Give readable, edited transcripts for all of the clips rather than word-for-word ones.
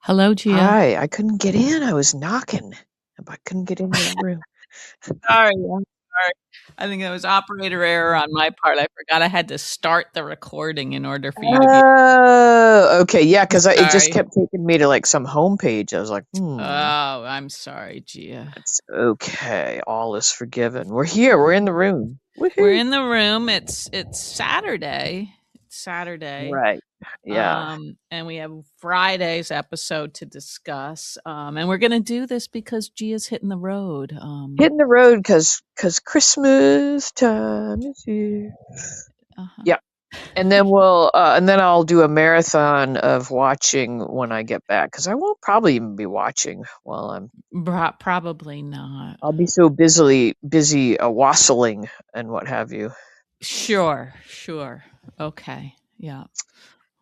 Hello, Gia. Hi, I couldn't get in. I was knocking, but I couldn't get into the room. Sorry, I'm sorry. I think it was operator error on my part. I forgot I had to start the recording in order for you to be. Oh, okay, yeah, because it just Sorry. kept taking me to like some homepage. I was like, Oh, I'm sorry, Gia. it's okay. All is forgiven. We're here. We're in the room. We're Woohoo! in the room. It's Saturday. It's Saturday. Right. Yeah. And we have Friday's episode to discuss. And we're gonna do this because Gia's hitting the road. Hitting the road because Christmas time is here. Uh-huh. Yeah. And then I'll do a marathon of watching when I get back because I won't probably even be watching while Probably not. I'll be so busy wassailing and what have you. Sure. Okay. Yeah.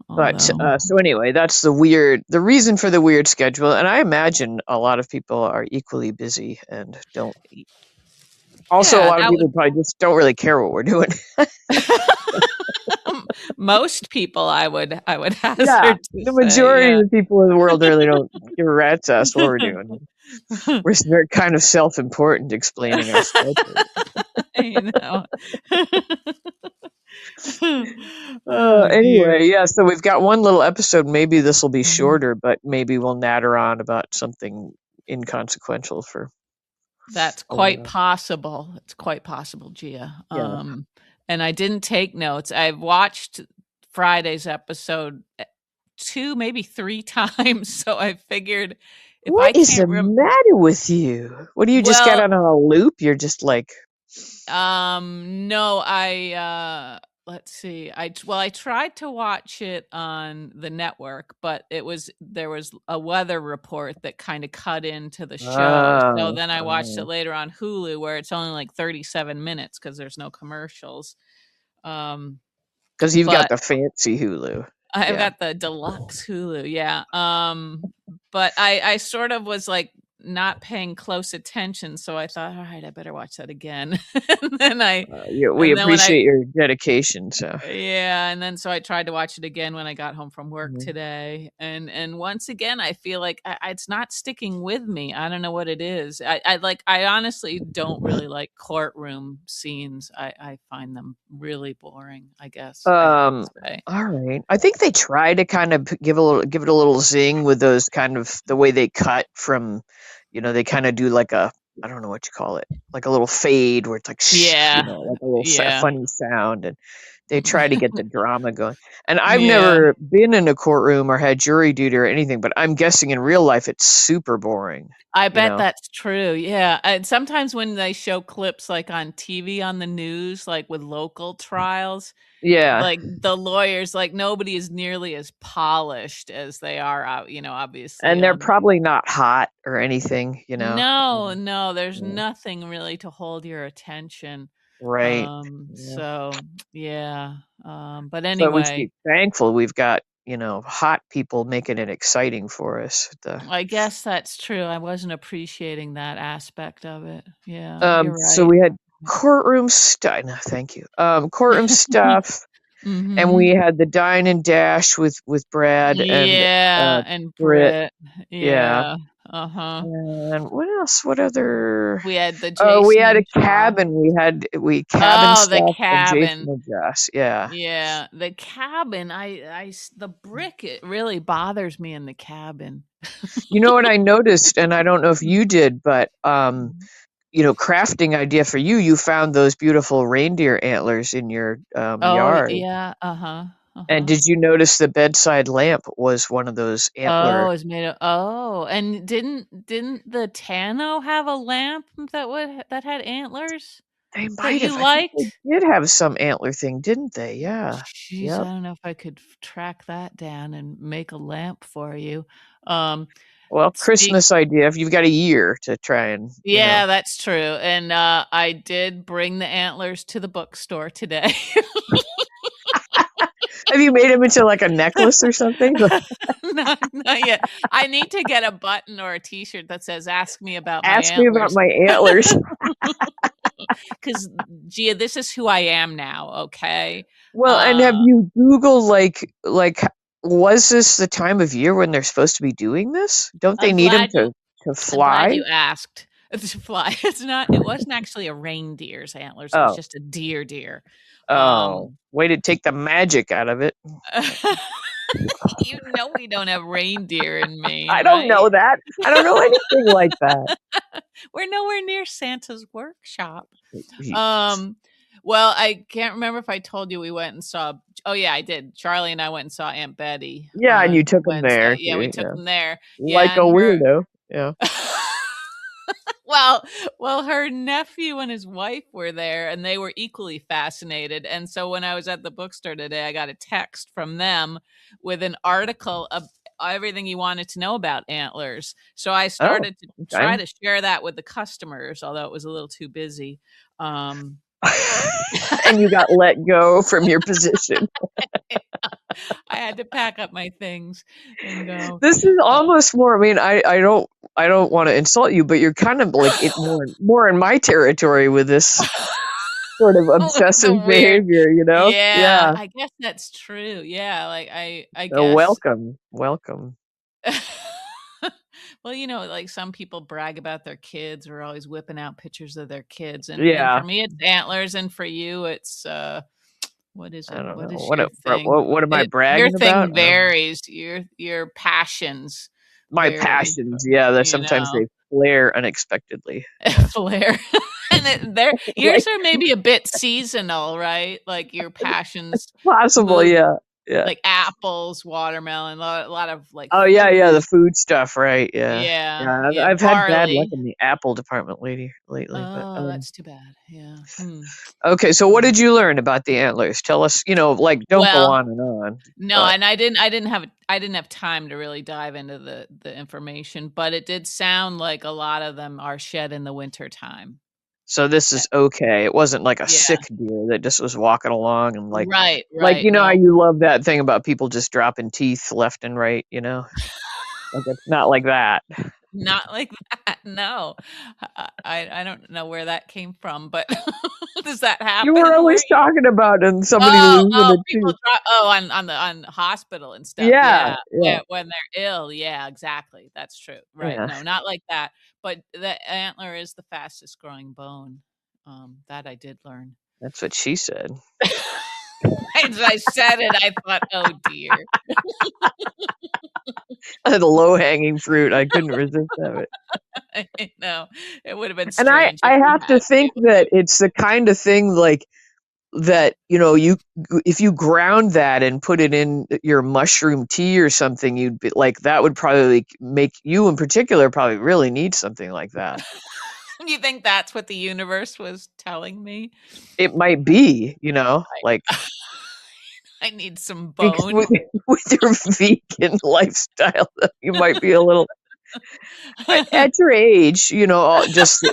But Although so anyway, that's the reason for the weird schedule, and I imagine a lot of people are equally busy and don't. Also, a yeah, lot of that people probably just don't really care what we're doing. was most people I would Yeah, hazard to the say, majority yeah. of the people in the world really don't give a rat's ass what we're doing. We're kind of self-important explaining our schedule. You know. Oh dear. Anyway, yeah, so we've got one little episode. Maybe this will be Mhm. shorter, but maybe we'll natter on about something inconsequential for That's a quite while. possible. It's quite possible, Gia. Yeah. And I didn't take notes. I've watched Friday's episode 2, maybe 3 times, so I figured if I What is the can't matter with you? What do you just got well, on a loop? You're just like, no, let's see. I tried to watch it on the network, but there was a weather report that kind of cut into the show. So oh, then I watched it later on Hulu where it's only like 37 minutes because there's no commercials. Um, because you've got but the fancy Hulu. I've Yeah. got the deluxe Hulu, yeah. But I sort of was like not paying close attention, so I thought, all right, I better watch that again. and then I, We and then when I, appreciate your dedication. So, yeah, and then so I tried to watch it again when I got home from work mhm. today, and once again I feel like it's not sticking with me. I don't know what it is. I honestly don't really like courtroom scenes. I find them really boring. I guess I would um, say. all right. I think they try to kind of give it a little zing with those kind of the way they cut from, they kind of do like a, I don't know what you call it, like a little fade where it's like shh, Yeah, like a little yeah. funny sound, and they try to get the drama going. And I've Yeah, never been in a courtroom or had jury duty or anything, but I'm guessing in real life it's super boring. I You bet know? that's true, yeah, and sometimes when they show clips, like, on TV on the news, like, with local trials, Yeah. like, the lawyers, like, nobody is nearly as polished as they are out obviously And they're on. probably not hot or anything, No, no, there's Yeah. nothing really to hold your attention, Right. Yeah. so, yeah, but So we should anyway, be thankful we've got, hot people making it exciting for us. I guess that's true, I wasn't appreciating that aspect of it, yeah, you're So right. we had courtroom stuff. No, thank you. Courtroom stuff, and we Mhm. had the dine and dash with Brad and Yeah, and Britt. Brit. Yeah. Yeah. Uh-huh. And what else? What other? We had the Oh, we Jason had a and Joss. cabin. We cabin Oh, the stuff and Jason cabin. and Jess. Yeah. Yeah, the cabin, the brick, it really bothers me in the cabin. You know what I noticed, and I don't know if you did, but Mhm. crafting idea for you. You found those beautiful reindeer antlers in your Oh, yard. yeah, uh-huh, And uh-huh. did you notice the bedside lamp was one of those Oh, antler? it's made of and didn't the Tano have a lamp that had antlers They that might you have. I think they liked? did have some antler thing, didn't they? Yeah. Jeez, I Yep. don't know if I could track that down and make a lamp for you. Um, Well, speak Christmas idea. If you've got a year to try and, Yeah, that's true, and, I did bring the antlers to the bookstore today. have you made them into like a necklace or something? Not yet. I need to get a button or a T-shirt that says, "Ask me about my Ask me about antlers," my antlers. 'cause, Gia, this is who I am now, okay? Well, and have Uh you Googled like was this the time of year when they're supposed to be doing this? Don't they I'm need them glad you to I'm glad fly? you asked. To fly. It wasn't actually a reindeer's antlers, it was Oh, just a deer. oh, Um, way to take the magic out of it. you know we don't have reindeer in Maine, I don't right? know that. I don't know anything like that. We're nowhere near Santa's workshop. Ye- Um, well, I can't remember if I told you we went and saw oh, yeah, I did. Charlie and I went and saw Aunt Betty Yeah, and you on took them Wednesday. there. Yeah, we You, took yeah, them there. like Yeah, a and her weirdo. Yeah. well well, her nephew and his wife were there, and they were equally fascinated, and so when I was at the bookstore today, I got a text from them with an article of everything you wanted to know about antlers. So I Oh, started to try okay. to share that with the customers, although it was a little too busy. Um And you got let go from your position. I had to pack up my things and go. This is Uh, almost more. I mean, I don't want to insult you, but you're kind of like it more in my territory with this sort of the obsessive weird. behavior. You know? Yeah, Yeah. I guess that's true. Yeah, like I So guess welcome, welcome. well, like some people brag about their kids or always whipping out pictures of their kids, and for Yeah. me it's antlers, and for you it's what is I it? don't What know is your thing? what am I Your bragging about? thing varies. Your passions My vary, passions. Yeah, that you sometimes know. they flare unexpectedly. Yeah. Flair. And yours Like are maybe a bit seasonal, right? Like your passions possible. move Yeah. Yeah. like apples, watermelon, a lot of like Oh yeah, yeah, the fruit. food stuff, right? Yeah, Yeah, yeah. yeah, I've had bad luck barley. in the apple department lately, but Oh, that's too bad. Yeah. Hmm. okay. So, what Hmm. did you learn about the antlers? Tell us. Like, don't go Well, on and on. no, But and I didn't have time to really dive into the information, but it did sound like a lot of them are shed in the winter time. so this Eh, is okay. It wasn't like a Yeah. sick deer that just was walking along and Right, like right. how No. you love that thing about people just dropping teeth left and right. Like it's not like that. Not like that, no. I don't know where that came from, but does that You were happen where always talking about and somebody oh, losing oh, a people tooth. on hospital and stuff, Yeah, yeah, yeah, when they're ill, yeah, exactly, that's true, right, yeah. no, not like that, but the antler is the fastest growing bone, that I did learn. That's what she said. As I said it, I thought, "Oh, dear." The low hanging fruit. I couldn't resist that. I know, it would've been And strange if I you have to had think that it's the kind of thing like that, you if you ground that and put it in your mushroom tea or something, you'd be like that would probably make you in particular probably really need something like that. to. You think that's what the universe was telling me? It might be, like I I need some because bone. with your vegan lifestyle, you might be a little at your age, just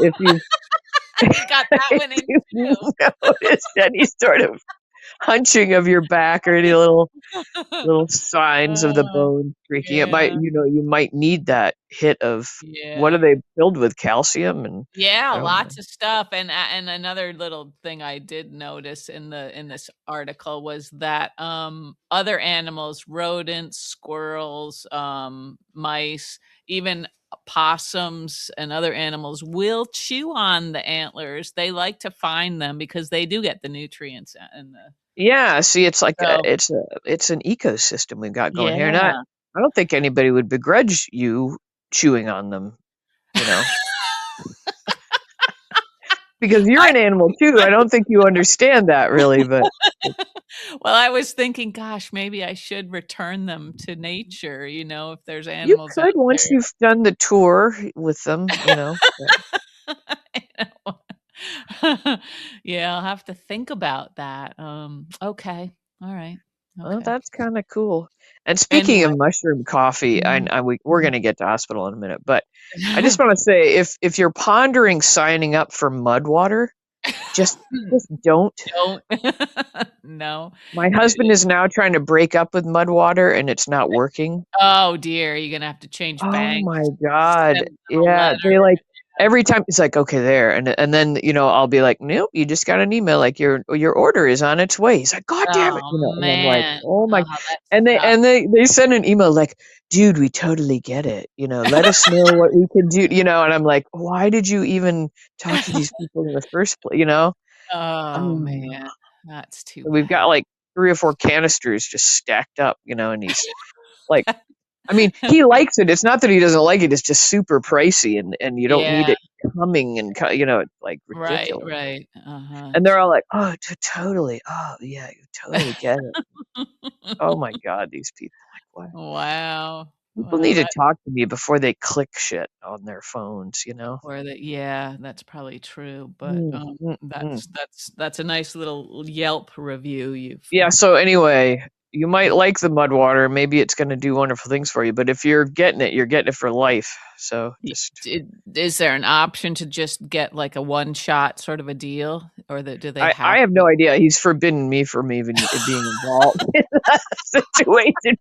You got that if one in you noticed any sort of hunching of your back or any too. little signs of the Oh, bone creaking. It might, yeah, you might need that hit of what are yeah. they filled with? Calcium and Yeah, I don't know. lots of stuff, and another little thing I did notice in this article was that, other animals, rodents, squirrels, mice, even possums and other animals will chew on the antlers. They like to find them because they do get the nutrients in the Yeah, see, it's like so it's an ecosystem we've got going here, and yeah. I don't think anybody would begrudge you chewing on them, you know, because you're I an animal too. I don't think you understand that really, but well, I was thinking, gosh, maybe I should return them to nature, if there's you animals out could once there. you've done the tour with them. But, I know. Yeah, I'll have to think about that. Okay. All right. well, Okay. that's kind of cool. And speaking Anyway. of mushroom coffee, Mhm, we're mhm. going to get to hospital in a minute, but I just want to say if you're pondering signing up for mud water, just don't. Don't. No. My husband Y is now trying to break up with mud water and it's not working. Oh, dear, you're gonna have to change Oh banks, my send god. them a Yeah, letter. every time he's like, okay, there, and then I'll be like, nope, you just got an email like your order is on its way. He's like, God damn it, Oh, and I'm like, man. oh my, Oh, that's and they tough. and they they send an email like, dude, we totally get it, let us know what we can do, and I'm like, why did you even talk to these people in the first place, Oh, um, man. That's too we've got bad. like 3 or 4 canisters just stacked up, and he's like, I mean, he likes it. It's not that he doesn't like it. It's just super pricey, and you don't need Yeah. it coming and it's like Right, ridiculous. right. Uh-huh. And they're all like, "Oh, totally. Oh, yeah, you totally get it." Oh my god, these people, like, what? Wow. People Wow, need to that talk to me before they click shit on their phones, you know? or that yeah, that's probably true, but, Mm, mm, mm. that's a nice little Yelp review Yeah, you've so anyway, you might like the mud water. Maybe it's gonna do wonderful things for you, but if you're getting it for life. So y just is there an option to just get, like, a one-shot sort of a deal, or do they I have have to no idea. He's forbidden me from even being involved in that situation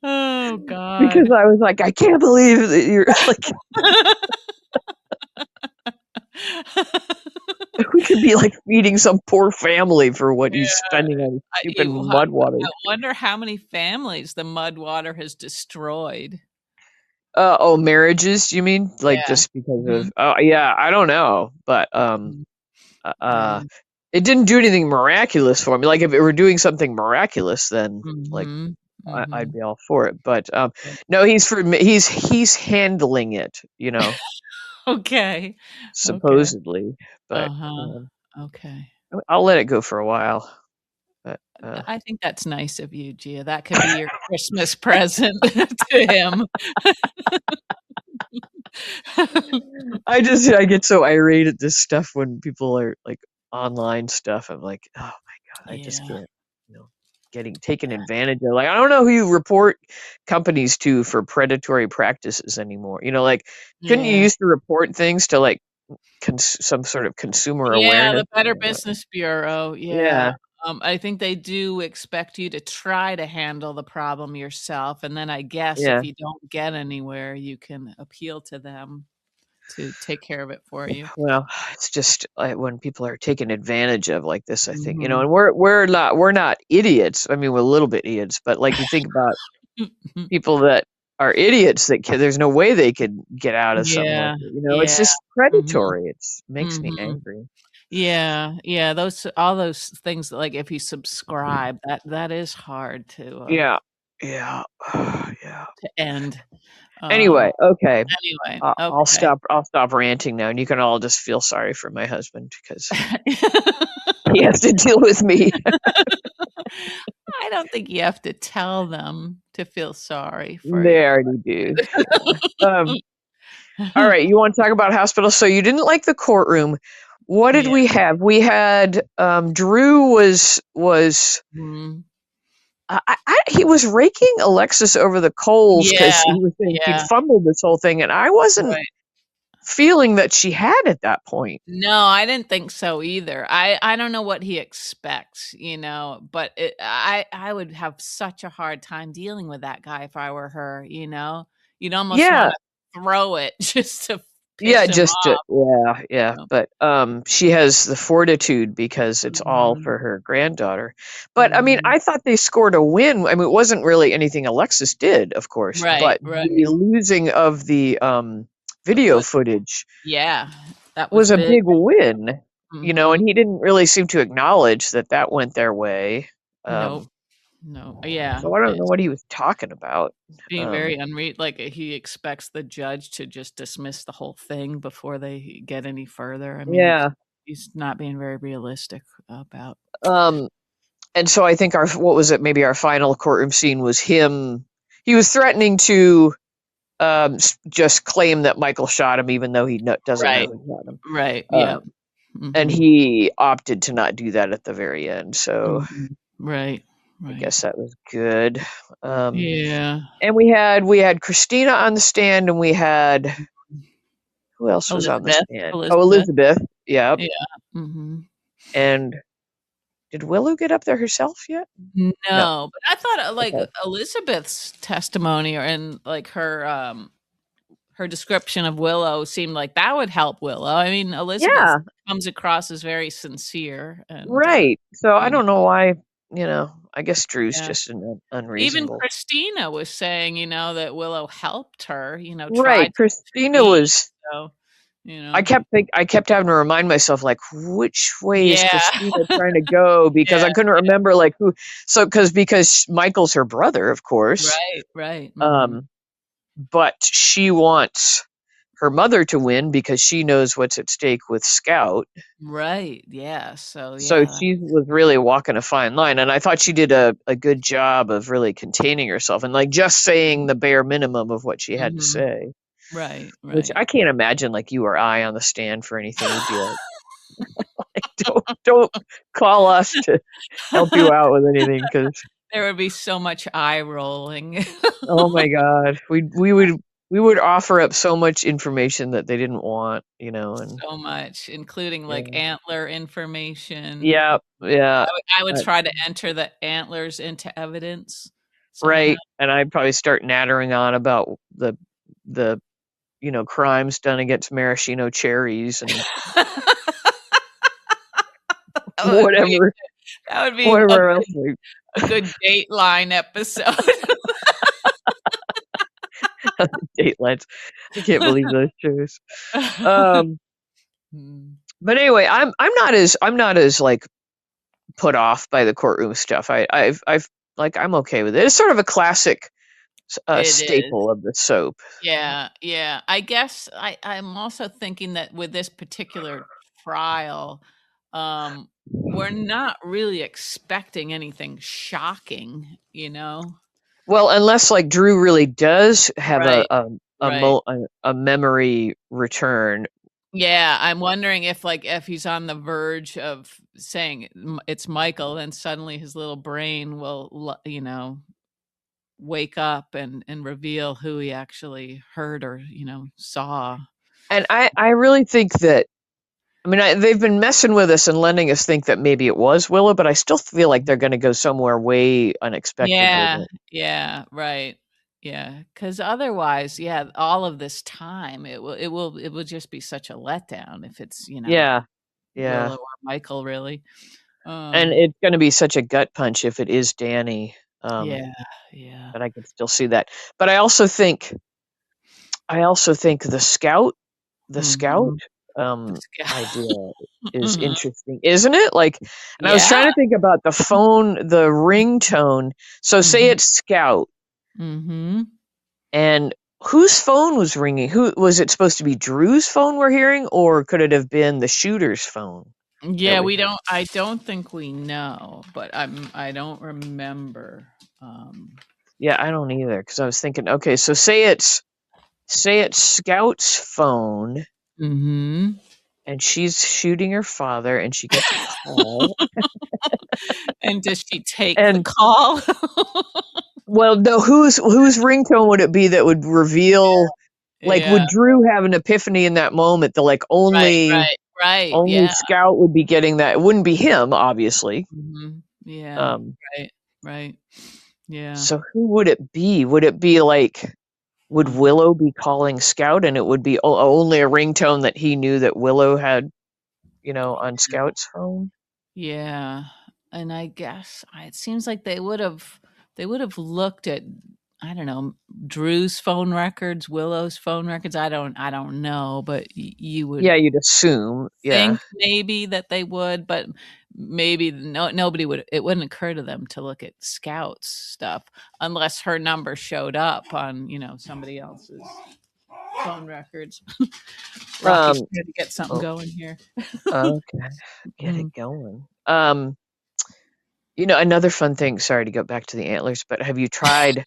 Oh because god. I was like, "I can't believe that you're like, we could be, like, feeding some poor family for what he's spending on stupid mud water." I wonder how many families the mud water has destroyed. Oh, marriages, you mean? Like, Yeah. just because of Mhm. yeah, I don't know, but, Mm. uh, Yeah. uh, it didn't do anything miraculous for me. Like, if it were doing something miraculous, then, like, Mhm. I'd Mhm. be all for it, but, Yeah. no, he's handling it, Okay. Okay. supposedly, but, Uh-huh. Okay. I'll let it go for a while, but, I think that's nice of you, Gia. That could be your Christmas present to him. I get so irate at this stuff when people are, like, online stuff. I'm like, "Oh my god, I just Yeah. can't," getting taken advantage of. Like, I don't know who you report companies to for predatory practices anymore. Like, couldn't you Yeah. used to report things to, like, some sort of consumer Yeah, awareness? the Better Business Bureau, yeah. Yeah, I think they do expect you to try to handle the problem yourself, and then I guess yeah. if you don't get anywhere, you can appeal to them to take care of it for you. Well, it's just, when people are taken advantage of like this, I think, Mhm. and we're not idiots. I mean, we're a little bit idiots, but, like, you think about people that are idiots that there's no way they could get out of something like Yeah, that. It's yeah. just Mhm, predatory. It's makes me mhm. angry. Yeah, yeah, those all those things, like, if you subscribe, that is hard Yeah. Yeah. Yeah. to end. Anyway, okay. Anyway, I'll okay. stop ranting now, and you can all just feel sorry for my husband because he has to deal with me. I don't think you have to tell them to feel sorry for They you. already do. Yeah. All right, you wanna talk about hospitals? So you didn't like the courtroom. What did Yeah, we have? We had, Drew was mhm. he was raking Alexis over the coals Yeah, because he was saying she'd yeah, fumbled this whole thing, and I wasn't right. feeling that she had at that point. No, I didn't think so either. I don't know what he expects, but I would have such a hard time dealing with that guy if I were her, you know? You'd almost Yeah. wanna throw it just to Yeah, piss him just to off, yeah, yeah, you know? but, she has the fortitude because it's all Mhm, for her granddaughter. But, I mean, mhm. I thought they scored a win. I mean, it wasn't really anything Alexis did, of course, Right, but right. the losing of the, The video foot footage yeah, that was was a big. big win, Mhm. and he didn't really seem to acknowledge that that went their way. Nope, Um, no. Yeah, so I don't know it's what he was talking about. being Um, very like, he expects the judge to just dismiss the whole thing before they get any further. I mean, yeah, he's not being very realistic about um and so I think our what was it? Maybe our final courtroom scene was him. He was threatening to just claim that Michael shot him, even though he doesn't know Right, who shot him. right, yep. Um, and Mhm, he opted to not do that at the very end. So mhm. Right, I right. guess that was good. Um, Yeah. and we had Christina on the stand, and we had who else was on the Elizabeth, stand? Oh, Elizabeth. Elizabeth. Yep. Yeah, mhm. And Did Willow get up there herself yet? No. No, but I thought, like, Okay. Elizabeth's testimony or and, like, her description of Willow seemed like that would help Willow. I mean, Elizabeth Yeah, comes across as very sincere and, right. So I you don't know why, I guess Drew's yeah. just Even unreasonable. Christina was saying, that Willow helped her, Right. tried to Christina leave, was so, you know. I kept having to remind myself, like, which way is Yeah. Christina trying to go? Because Yeah. I couldn't remember, like, who. So, because Michael's her brother, of course. Right, right, mhm. Um, but she wants her mother to win because she knows what's at stake with Scout. Right, yeah, so, So yeah. she was really walking a fine line, and I thought she did a good job of really containing herself and, like, just saying the bare minimum of what she had to Mhm. say. Right, Which right. I can't imagine, like, you or I on the stand for anything. We'd be like, don't call us to help you out with anything, because There would be so much eye rolling. oh my god, we would offer up so much information that they didn't want, and So much, including, like, yeah. antler information. Yeah, yeah, I would uh, try to enter the antlers into evidence somehow. right, and I'd probably start nattering on about the, crimes done against maraschino cherries and That would be whatever that would be whatever else, like, a good Dateline episode. Datelines. I can't believe those shows. Um, Mm. but anyway, I'm not as, like, put off by the courtroom stuff. I've like, I'm okay with it. It's sort of a classic It is. staple of the soap. Yeah, yeah. I guess I'm also thinking that with this particular trial, um, we're not really expecting anything shocking, you know? Well, unless, like, Drew really does have Right, right. a memory return. Yeah, I'm wondering if, like, if he's on the verge of saying it's Michael, then suddenly his little brain will, wake up and reveal who he actually heard or, saw. And I really think that, I mean, they've been messing with us and letting us think that maybe it was Willow, but I still feel like they're gonna go somewhere way unexpected with Yeah, it. yeah, right. Yeah, because otherwise, yeah, all of this time, it will just be such a letdown if it's, Yeah, yeah. Willow or Michael, really. And Um, it's gonna be such a gut punch if it is Danny, yeah, yeah. but I can still see that. But I also think the scout, Mhm. The um, scout. idea is Mhm. interesting, isn't it? Like, and I was Yeah. trying to think about the ringtone. So say Mhm. it's Scout, Mhm. and whose phone was ringing? Who was it supposed to be? Drew's phone we're hearing, or could it have been the shooter's phone that Yeah, we we heard? don't I don't think we know, but I don't remember. Um, Yeah, I don't either, because I was thinking, okay, so say it's Scout's phone, mhm. and she's shooting her father, and she gets a call, And does she take the and call? well, no, whose ringtone would it be that would reveal, like, Yeah. would Drew have an epiphany in that moment that, like, Right, only right, right, only yeah. Scout would be getting that? It wouldn't be him, obviously. Mhm. Yeah. Um, Right, right. Yeah. so who would it be? Would it be, like, would Mhm. Willow be calling Scout, and it would be only a ringtone that he knew that Willow had, on Scout's phone? Yeah, and I guess it seems like they would have looked at, I don't know, Drew's phone records, Willow's phone records. I don't know, but you would Yeah, you'd assume, yeah. think maybe that they would, but maybe nobody would. It wouldn't occur to them to look at Scout's stuff unless her number showed up on somebody else's phone records. Rocky's Um, trying to get something oh, going here. okay, get it Mhm. going. Another fun thing, sorry to go back to the antlers, but have you tried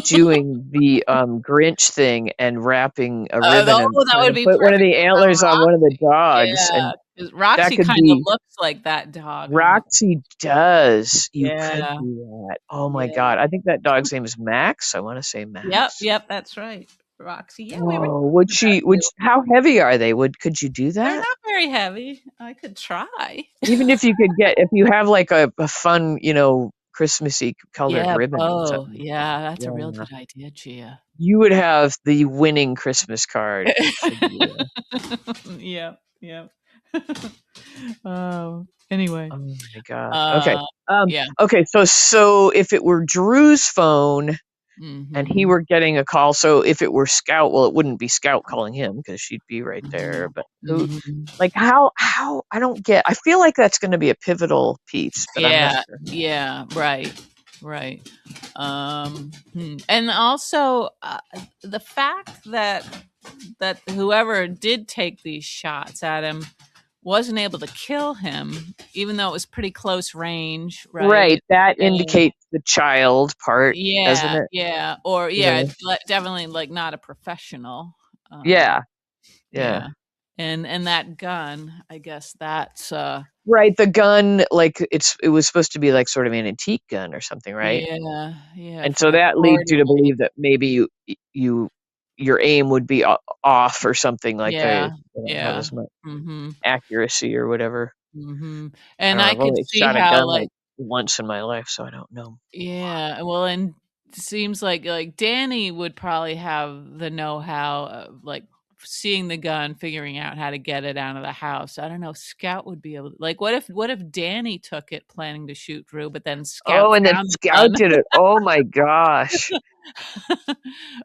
doing the, Grinch thing and wrapping a ribbon and That trying would to be put one of perfect the for antlers on one of the Roxy. dogs, Yeah, and 'cause that Roxy could kinda be looks like that dog on the Roxy does. You could Yeah, do that. Oh my yeah. god, I think that dog's name is Max, I wanna say Yep, Max? yep, that's right. Roxy. Yeah, we were Oh, talking about would you. how heavy are they? Could you do They're that? not very heavy. I could try. Even if you could get if you have like a fun, Christmassy colored Yeah, ribbon or bow. something. Yeah, that's a real Yeah. good idea, Gia. You would have the winning Christmas card for the year. Yeah, yeah. Oh, anyway. Oh my gosh. Okay. Uh, yeah. Okay, so if it were Drew's phone and he Mhm. were getting a call, so if it were Scout, well, it wouldn't be Scout calling him because she'd be right there. Mhm. But who, Mhm. like, how, I don't get, I feel like that's going to be a pivotal piece, but I'm not Yeah, sure. yeah, right, right. And also the fact that whoever did take these shots at him wasn't able to kill him, even though it was pretty close range, right? Right. That And indicates the child part, doesn't yeah, it? yeah, or You yeah, know? it's definitely like not a professional. Um, Yeah. Yeah. yeah, and that gun, I guess that's Right. The gun, like, it was supposed to be like sort of an antique gun or something, right? yeah, yeah, And from so a that quarter leads you to maybe. believe that maybe your aim would be off or something like Yeah, they don't have yeah. as much Mhm. accuracy or whatever. Mhm. I And don't know, I I've could only see shot a how, gun, like like, once in my life, so I don't know. yeah, well, and seems like Danny would probably have the know-how of, like, seeing the gun, figuring out how to get it out of the house. I don't know, Scout would be able like, what if Danny took it planning to shoot Drew, but then Scout Oh, and then found the Scout gun? did it. Oh my gosh.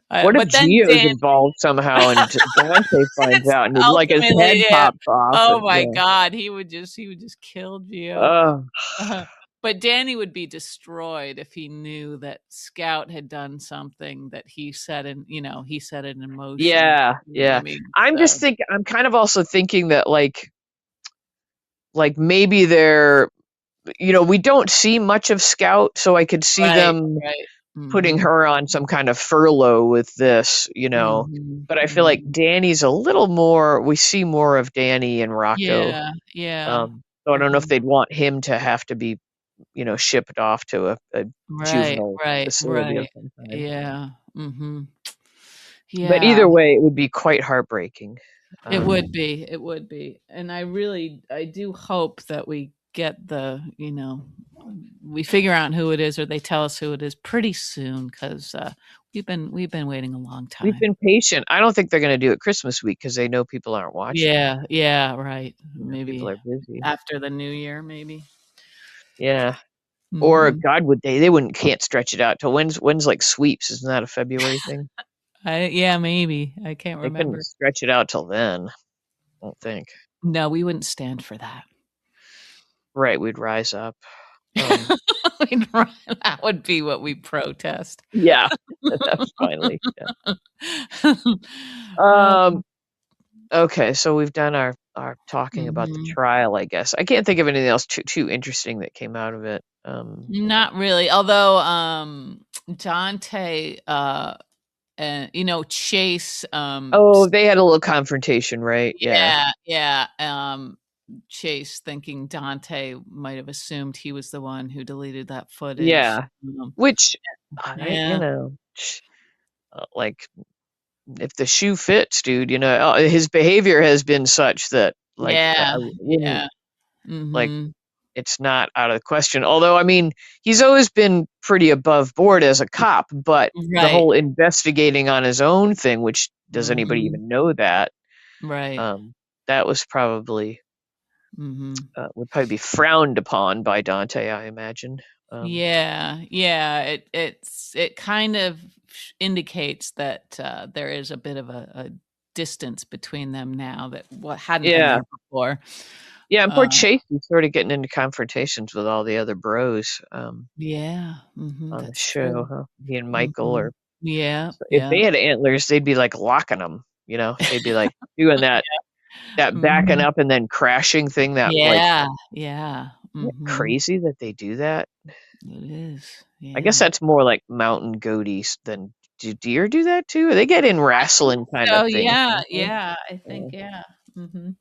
What if But then Gio's Dan involved somehow and Dante finds it's out and, like, his ultimately head yeah. pops off Oh and my yeah. god, he would just kill Gio. Ugh. But Danny would be destroyed if he knew that Scout had done something that he set it in motion. Yeah, You know what I yeah. mean? So I'm kind of also thinking that, maybe they're we don't see much of Scout, so I could see right, them right. putting Mhm. her on some kind of furlough with this. Mhm. But I feel like Mhm. Danny's a little more we see more of Danny and Rocco. Yeah, yeah. So I don't know if Mhm. they'd want him to have to be shipped off to a Right, juvenile right, facility of right. some kind. Yeah. Mhm. But Yeah. either way, it would be quite heartbreaking. It Um, would be, it would be, and I do hope that we get we figure out who it is or they tell us who it is pretty soon 'cause, we've been waiting a long we've time. been patient. I don't think they're gonna do it Christmas week because they know people aren't watching. Yeah, yeah, right. People Maybe are busy. after the New Year, maybe. Yeah. Or Mhm. God, would they wouldn't can't stretch it out till when's, like, sweeps? Isn't that a February thing? Yeah, maybe. I can't They couldn't remember. stretch it out till then, I don't think. No, we wouldn't stand for that. Right, we'd rise up. Um, That would be what we protest. yeah, that's finally, yeah. Uh, Um, okay, so we've done our talking about the mhm. trial, I guess. I can't think of anything else too interesting that came out of it. Not really, although, Dante, and, Chase, Oh, they had a little confrontation, right? Yeah. yeah, yeah, Chase thinking Dante might have assumed he was the one who deleted that footage. Yeah. Which I Yeah, like, if the shoe fits, dude, his behavior has been such that, like, yeah, I wouldn't yeah, like, mhm, it's not out of the question. Although, I mean, he's always been pretty above board as a cop, but the right, whole investigating on his own thing, which does anybody mhm, even know that? right, Um, that was probably mhm. would probably be frowned upon by Dante, I imagine. Um, Yeah, yeah, it kind of indicates that, there is a bit of a distance between them now that what hadn't been yeah. there before. Yeah, and poor Uh, Chase is sort of getting into confrontations with all the other bros, yeah, mhm, on the that's show, true. huh? He and Michael Mhm. or Yeah, so if yeah. they had antlers, they'd be, like, locking them. They'd be, like, doing that backing Mhm. up and then crashing thing that, like Yeah, yeah, isn't it mhm. crazy that they do that? It is, I guess yeah. that's more like mountain goats than do deer do that too? They get in I think wrestling kinda so, things, yeah, don't they? yeah, I Yeah. think, yeah, mhm.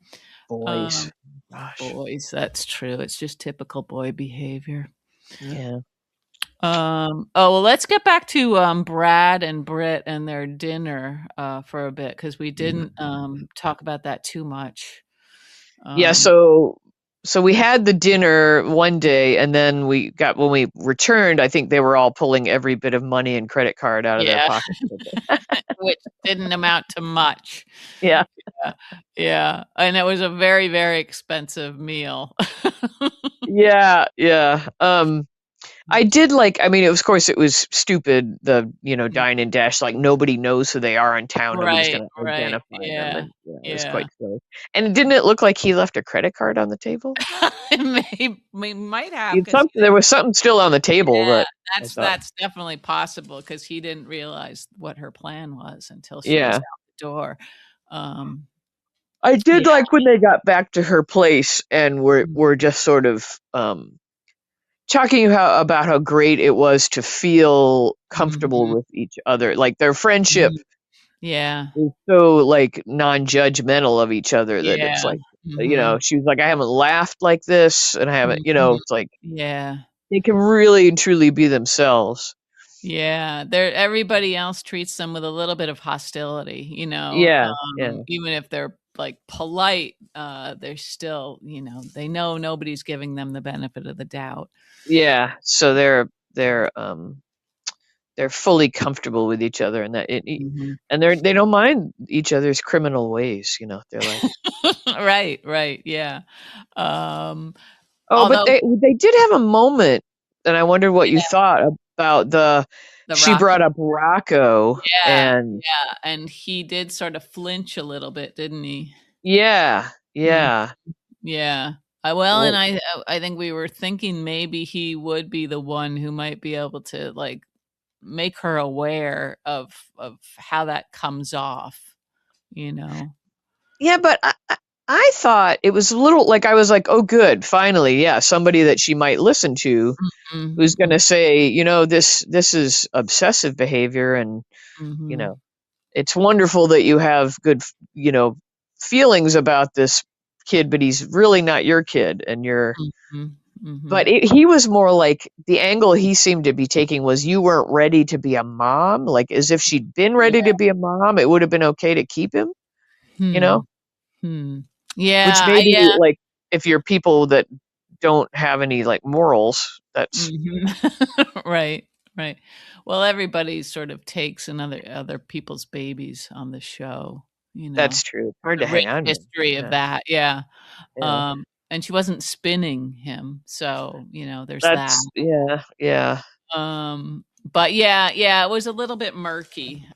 Boys. Um, Gosh. Boys, that's true, it's just typical boy behavior. Yeah. Oh, well, let's get back to, Brad and Britt and their dinner, for a bit because we didn't, talk about that too much. Yeah, Um, so we had the dinner one day, and then when we returned, I think they were all pulling every bit of money and credit card out of their yeah, pockets. which didn't amount to much. Yeah. Yeah, yeah, and it was a very, very expensive meal. Yeah, yeah. I did like, I mean, it was, of course, it was stupid, the, Mm. dine and dash, like, nobody knows who they are in town, nobody's Right, gonna right, identify them, yeah, and, yeah, it was yeah. quite silly. And didn't it look like he left a credit card on the table? We might have It's because he something There didn't. was something still on the table Yeah, that I thought. that's definitely possible because he didn't realize what her plan was until she was Yeah. out the door. Um, I yeah. did like when they got back to her place and Mm, were just sort of, talking about how great it was to feel comfortable mhm, with each other. Like, their friendship mhm. Yeah, is so, like, non-judgmental of each other that it's yeah, like, mhm, she was like, "I haven't laughed like this, and I haven't," mhm. it's like Yeah, they can really and truly be themselves. yeah, they're everybody else treats them with a little bit of hostility, Yeah, yeah, even if they're, like, polite, they're still, they know nobody's giving them the benefit of the doubt. yeah. So they're fully comfortable with each other, and that Mhm. and they don't mind each other's criminal ways. They're like, Right, right, yeah. Um, oh, but although they did have a moment, and I wondered what you yeah, thought about the. the She Rocco. brought up Rocco, Yeah, and yeah, and he did sort of flinch a little bit, didn't he? yeah, Mm, yeah. yeah. Well, and Well, I think we were thinking maybe he would be the one who might be able to, like, make her aware of how that comes off, you know? yeah, but I thought it was a little like, I was like, oh, good, finally, yeah, somebody that she might listen to, Mhm, who's gonna say, this is obsessive behavior, and you mhm, know, it's wonderful that you have good, feelings about this kid, but he's really not your kid, and you're. mhm, But mhm. he was more like, the angle he seemed to be taking was, you weren't ready to be a mom, like, as if she'd been ready Yeah. to be a mom, it would have been okay to keep him, you know? Hmm, hmm. Which Yeah, maybe, yeah. like, if you're people that don't have any, like, morals, that's Mhm. Right, right. Well, everybody sort of takes other people's babies on the show, you know? that's true. It's hard The to hang rich on to 'em. history of Yeah. that, yeah. Yeah. And she wasn't spinning him, so, there's that. That's yeah, yeah. But yeah, yeah, it was a little bit murky,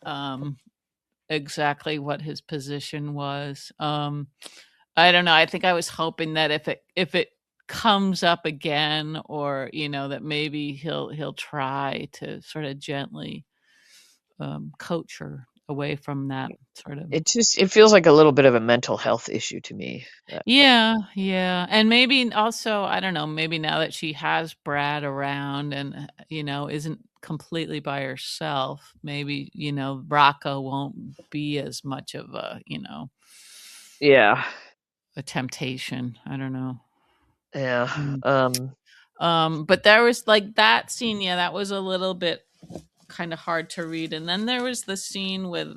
exactly what his position was. I don't know, I think I was hoping that if it comes up again or, that maybe he'll try to sorta gently, coach her away from that sort of. It feels like a little bit of a mental health issue to me. Yeah, yeah, and maybe also, I don't know, maybe now that she has Brad around and, isn't completely by herself, maybe, Rocco won't be as much of Yeah. a temptation, I don't know. Yeah. Mm. But there was, like, that scene, yeah, that was a little bit kinda hard to read, and then there was the scene with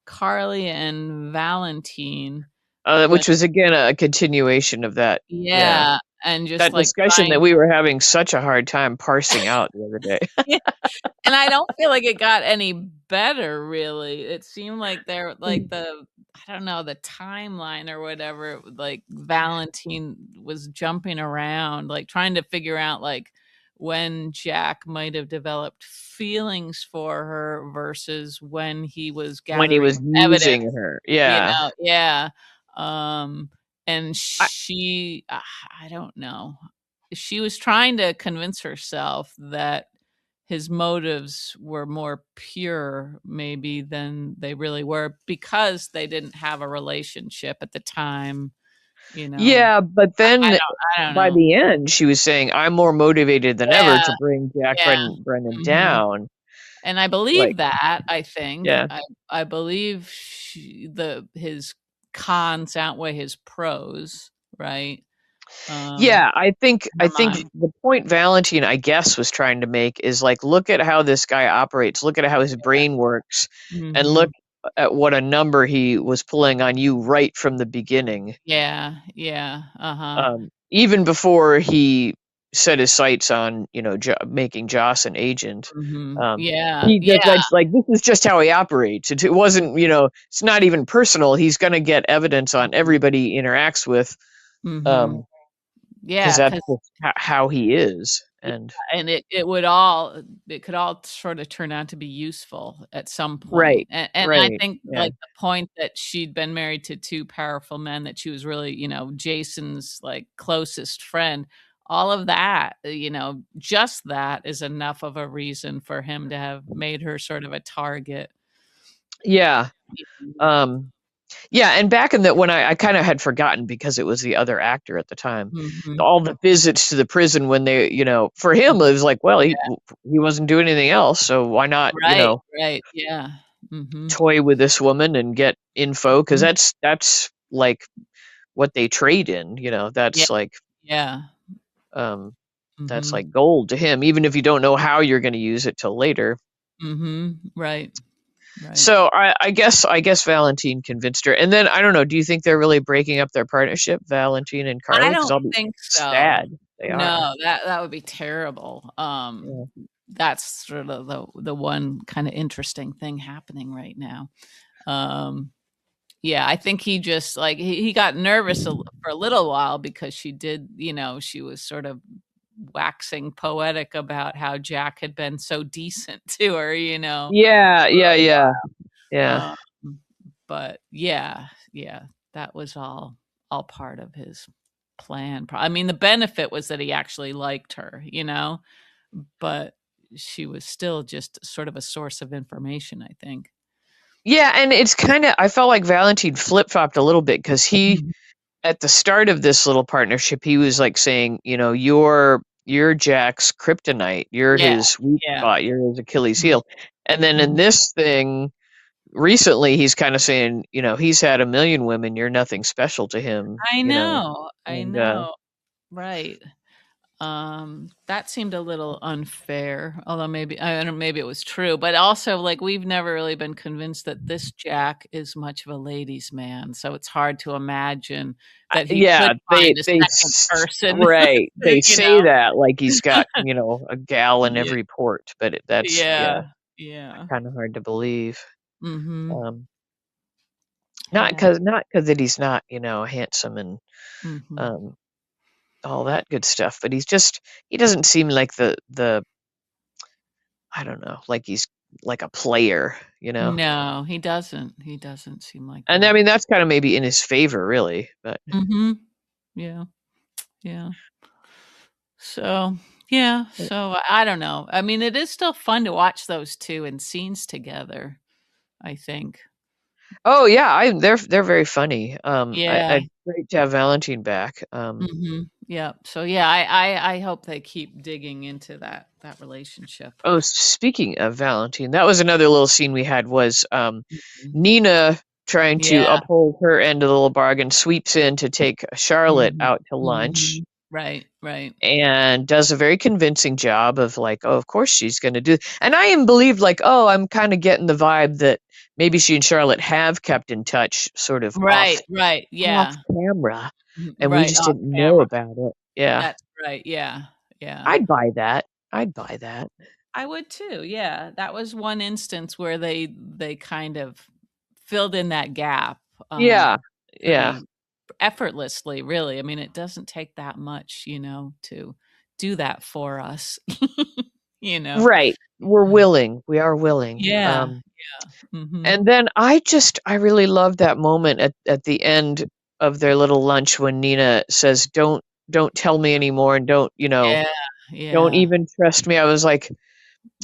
Carly and Valentine when. Which was, again, a continuation of that. Yeah. Yeah, and just, That like, discussion that trying. we were having such a hard time parsing out the other day. Yeah, and I don't feel like it got any better, really. It seemed like I don't know, the timeline or whatever, like, Valentine was jumping around, like, trying to figure out, like, when Jack might have developed feelings for her versus when he was When he gathering was using evidence. her. Yeah. Yeah, um, and I I don't know. She was trying to convince herself that his motives were more pure maybe than they really were because they didn't have a relationship at the time, you know? Yeah, but I then don't by know. the end, she was saying, "I'm more motivated than ever Yeah, to bring Jack yeah, Brennan mhm. down." And I Like, believe that, I think. yeah. I believe his cons outweigh his pros, right? Um, Yeah, I her think mind. the point Valentine, I guess, was trying to make is like, look at how this guy operates, look at how his brain works, and look Mhm. at what a number he was pulling on you right from the beginning. Yeah, yeah, uh-huh. Even before he set his sights on, making Joss an agent. Mhm. Um, Yeah, he just yeah. like this is just how he operates. It wasn't, it's not even personal. He's going to get evidence on Mhm. everybody he interacts with, Mhm. um, because Yeah, that's 'cause just how he is. yeah, And and it could all sort of turn out to be useful at some point, right, and I right, think, yeah, like, the point that she'd been married to 2 powerful men, that she was really, Jason's, like, closest friend, all of that, just that is enough of a reason for him to have made her sort of a target. yeah. Mhm. Um, Yeah, and back in the when I kinda had forgotten because it was the other actor at the time. Mhm. All the visits to the prison when they for him, it was like, well, Yeah. he wasn't doing anything else, so why not, Right, right, yeah. Mhm. toy with this woman and get info? Because Mhm. that's, like, what they trade in, Yeah, yeah. um, that's Mhm. like gold to him, even if you don't know how you're gonna use it till later. Mhm. Right, right. So I guess Valentine convinced her, and then I don't know. Do you think they're really breaking up their partnership, Valentine and I Carly? Because don't I'll be think so. sad. They are. No, that would be terrible. Yeah. That's sort of the one kinda interesting thing happening right now. Um, yeah, I think he just, like, he got nervous for a little while because she was sort of waxing poetic about how Jack had been so decent to her, Yeah, for yeah, a yeah, yeah. while. But yeah, that was all part of his plan. I mean, the benefit was that he actually liked her, but she was still just sort of a source of information, I think. Yeah, and it's kinda I felt like Valentine flip-flopped a little bit because he Mhm. at the start of this little partnership, he was, like, saying, "You're Jack's kryptonite. You're Yeah, his weak yeah. spot. You're his Achilles Mhm, heel." And then in mhm. this thing recently, he's kinda saying, "He's had a million women, you're nothing special to him," I and, know, right. That seemed a little unfair, although maybe I don't know, maybe it was true, but also, like, we've never really been convinced that this Jack is much of a ladies' man, so it's hard to imagine that he could yeah, they find a they second s person, right, they you say know? that like he's got, a gal in Yeah, every port, but that's yeah, yeah, yeah. kinda hard to believe. Mhm. Um, Yeah. not because that he's not, handsome and, Mhm. um, all that good stuff, but he doesn't seem like the I don't know, like he's like a player, you know? No, he doesn't seem like And I that. mean, that's kinda maybe in his favor, really, but Mhm. Yeah, yeah. So, yeah, so I don't know. I mean, it is still fun to watch those 2 in scenes together, I think. oh, yeah, they're very funny. Yeah. Great to have Valentine back. Mhm. Yeah. So, yeah, I hope they keep digging into that relationship. Oh, speaking of Valentine, that was another little scene we had was, Mhm. Nina trying to Yeah. uphold her end of the little bargain, sweeps in to take Charlotte Mhm. out to lunch Mhm. Right, right. and does a very convincing job of like, "Oh, of course she's gonna do," and I even believed like, "Oh, I'm kinda getting the vibe that maybe she and Charlotte have kept in touch sort of Right, right. off Yeah. camera, Mhm. and we Right, just off didn't know camera. about it." Yeah. That's right. Yeah. Yeah. I'd buy that. I'd buy that. I would too, yeah. That was one instance where they kind of filled in that gap, Yeah. Yeah. pretty effortlessly, really. I mean, it doesn't take that much, to do that for us, you know? Right. We're willing. We are willing. Yeah, yeah. Mhm. And then I really love that moment at the end of their little lunch when Nina says, "Don't tell me anymore and Yeah, don't yeah. even trust me." I was like,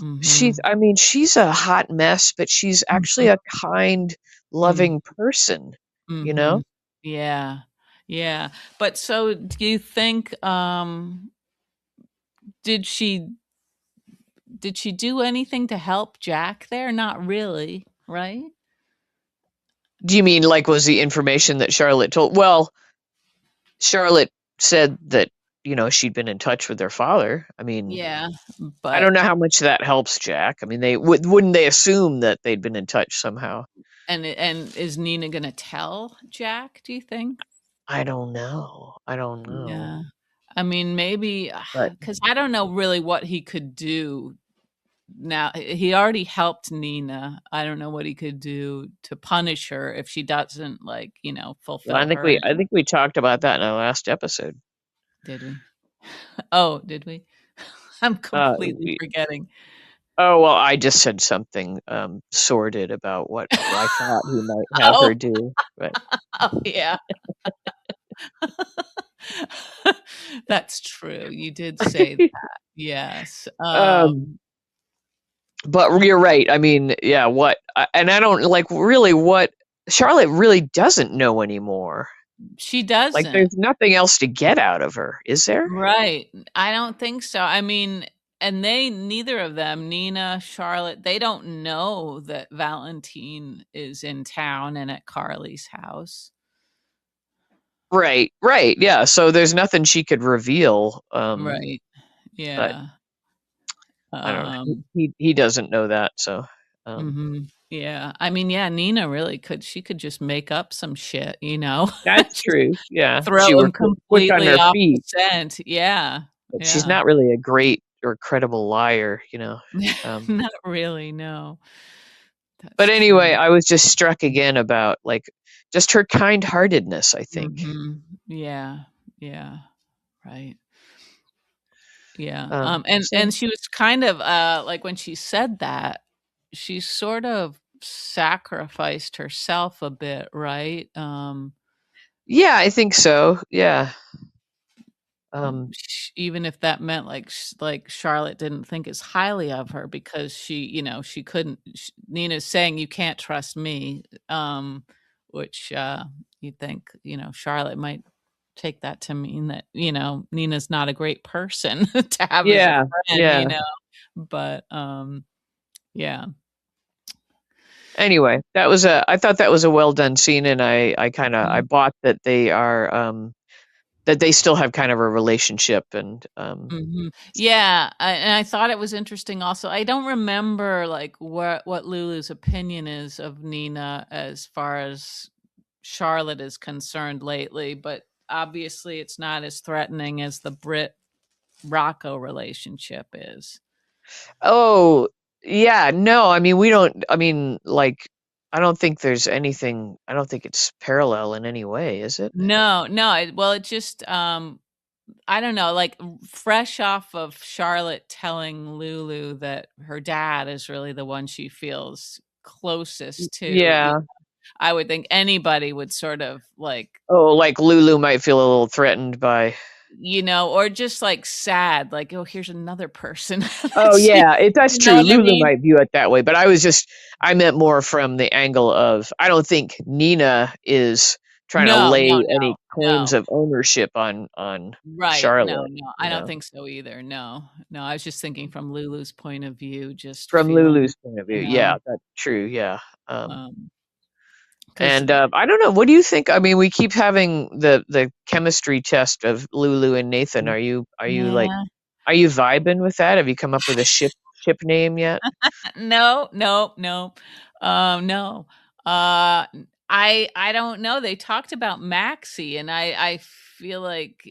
Mhm. I mean, she's a hot mess, but she's actually Mhm. a kind, Mm. loving person, you know? Mhm. Yeah. Yeah. But so do you think, did she did she do anything to help Jack there? Not really, right? Do you mean like was the information that Charlotte told? Well, Charlotte said that, she'd been in touch with their father. I mean, Yeah, I don't but know how much that helps Jack. I mean, wouldn't they assume that they'd been in touch somehow? and is Nina gonna tell Jack, do you think? I don't know. Yeah. I mean, maybe But because I don't know really what he could do now. He already helped Nina. I don't know what he could do to punish her if she doesn't, like, well, fulfill her I end. think we talked about that in our last episode. Did we? Oh, did we? I'm Uh, completely we, forgetting. oh well, I just said something sordid about what I thought he might have Oh, her do, but oh, yeah. That's true. You did say that. Yes. um, but you're right. I mean, yeah, and I don't like really what Charlotte really doesn't know anymore. She Like, doesn't. there's nothing else to get out of her, is there? Right. I don't think so. I mean, and neither of them, Nina, Charlotte, they don't know that Valentine is in town and at Carly's house. Right, right, yeah. So there's nothing she could reveal. Right. But Yeah. I don't know. Um, He doesn't know that. So mhm. Yeah. I mean, yeah, Nina really could she could just make up some shit, that's Just true. Yeah, if throw she were him quick on completely her off the feet. scent. Yeah. But she's Yeah. not really a great or credible liar. Um, Not really, no. but That's anyway, true. I was just struck again about like just her kind-heartedness, I think. Mhm. Yeah. Yeah. Right. Yeah, So and she was kind of, like, when she said that, she sort of sacrificed herself a bit, right? yeah, I think so. Yeah. Um, Sh Even if that meant, like, Charlotte didn't think as highly of her because she couldn't Nina's saying, "You can't trust me," which, you'd think, Charlotte might take that to mean that, Nina's not a great person to have as a yeah, friend, yeah. but, yeah. Anyway, I thought that was a well done scene, and I Mhm, bought that they are that they still have kind of a relationship, and mhm. Yeah, and I thought it was interesting also. I don't remember, like, what Lulu's opinion is of Nina as far as Charlotte is concerned lately, but obviously it's not as threatening as the Brit Rocco relationship is. oh yeah, no, I mean we don't. I mean, like, I don't think it's parallel in any way, is it? No, no, well, it just, I don't know, like, fresh off of Charlotte telling Lulu that her dad is really the one she feels closest to, Yeah. I would think anybody would sort of, like, Oh, like Lulu might feel a little threatened by. or just, like, sad, like, "Oh, here's another person that Oh she" yeah, that's you know true. what I Lulu mean? might view it that way, but I meant more from the angle of I don't think Nina is trying to No, no, lay any no, claims no. of ownership on Right, no, Charlotte, no, you I don't know. think so either, no. No, I was just thinking from Lulu's point of view, just From feeling, Lulu's point of view, you know, yeah, that's true, yeah. um, 'cause And I don't know, what do you think? I mean, we keep having the chemistry test of Lulu and Nathan. yeah. Are you vibing with that? Have you come up with a ship name yet? No, no, no. No. I don't know. They talked about Maxie, and I feel like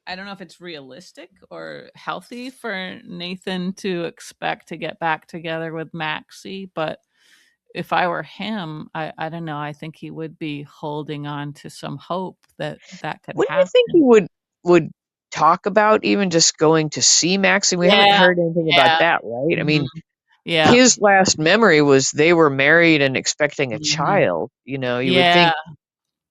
I don't know if it's realistic or healthy for Nathan to expect to get back together with Maxie, but if I were him, I don't know. I think he would be holding on to some hope that that could What do you think he happen. would talk about even just going to see Max? And we haven't Yeah, heard anything about yeah. that, right? I Mhm. mean, Yeah. his last memory was they were married and expecting a Mhm. child. You would Yeah. think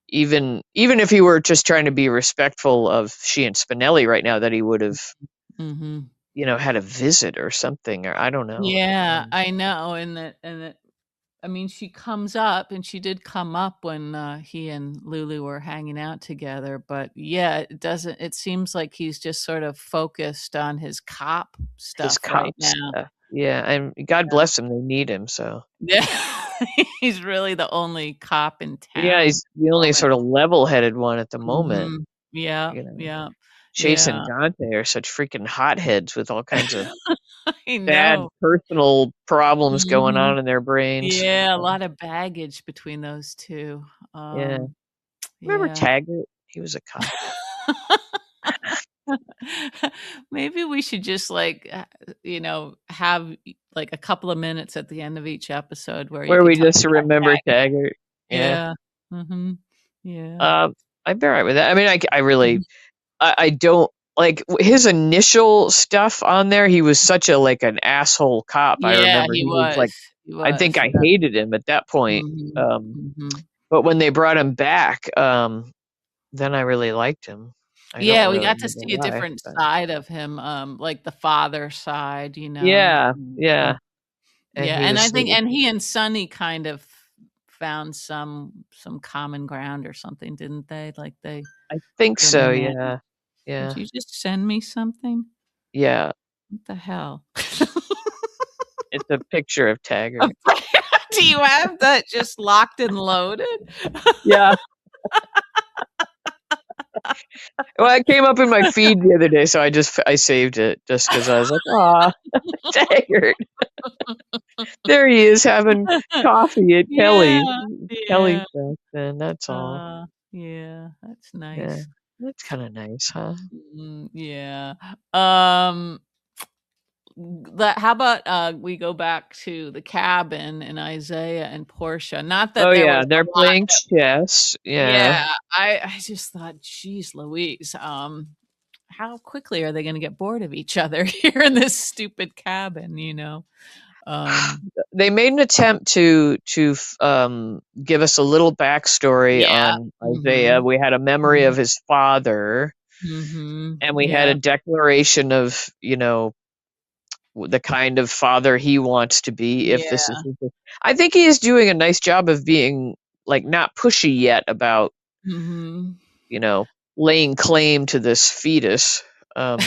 even if he were just trying to be respectful of she and Spinelli right now, that he would have, Mhm. had a visit or something, or I don't know. Yeah, I know, and that I mean, she comes up, and she did come up when, he and Lulu were hanging out together, but, yeah, it seems like he's just sort of focused on his cop His stuff right cop now. stuff. Yeah, and God bless him, they need him, so. Yeah. He's really the only cop in Yeah, town at he's the the only moment. sort of level-headed one at the moment, Mhm. Yeah, you know? yeah, Chase and yeah. Dante are such freaking hotheads with all kinds of I bad know. personal problems going Mhm. on in their brains. Yeah, a lot of baggage between those 2. Yeah. Remember Yeah. Taggart? He was a cop. Maybe we should just, like, have, like, a couple of minutes at the end of each episode where you Where could we talk just about remember Taggart. Taggart. Yeah. Yeah. Mhm. Yeah. Um, I'd be alright with that. I mean, I really Mhm. I don't like his initial stuff on there. He was such a like an asshole cop. I Yeah, remember he he was was. like, He I think was, I yeah. hated him at that point. Mhm. Um, Mhm. but when they brought him back, then I really liked him. I don't Yeah, we really got to remember see a why. different But side of him, like the father side, yeah, mhm. yeah, and Yeah, he and was I sort think of and he and Sonny kind of found some common ground or something, didn't they? Like they I think so. romantic. Yeah, Did yeah, you just send me something? yeah. What the hell? It's a picture of Taggart. Do you have that just locked and loaded? Yeah. Well, it came up in my feed the other day, so I saved it just because I was like, "Ah, Taggart." There he is having coffee at Kelly's. Yeah, Kelly's yeah. back then, that's all. Yeah, that's Yeah. nice. That's kinda nice, huh? Yeah. Um, that how about, we go back to the cabin and Isaiah and Portia? Not that Oh, there yeah, was they're a lot playing that chess, yeah. yeah, I just thought, "Geez Louise, how quickly are they gonna get bored of each other here in this stupid cabin?" Um, They made an attempt to give us a little backstory yeah. on Isaiah. Mhm. We had a memory of Mhm. his father, Mhm. and we had a Yeah. declaration of, the kind of father he wants to be if this is Yeah. I think he is doing a nice job of being, like, not pushy yet about, Mhm. you know, laying claim to this fetus. Um,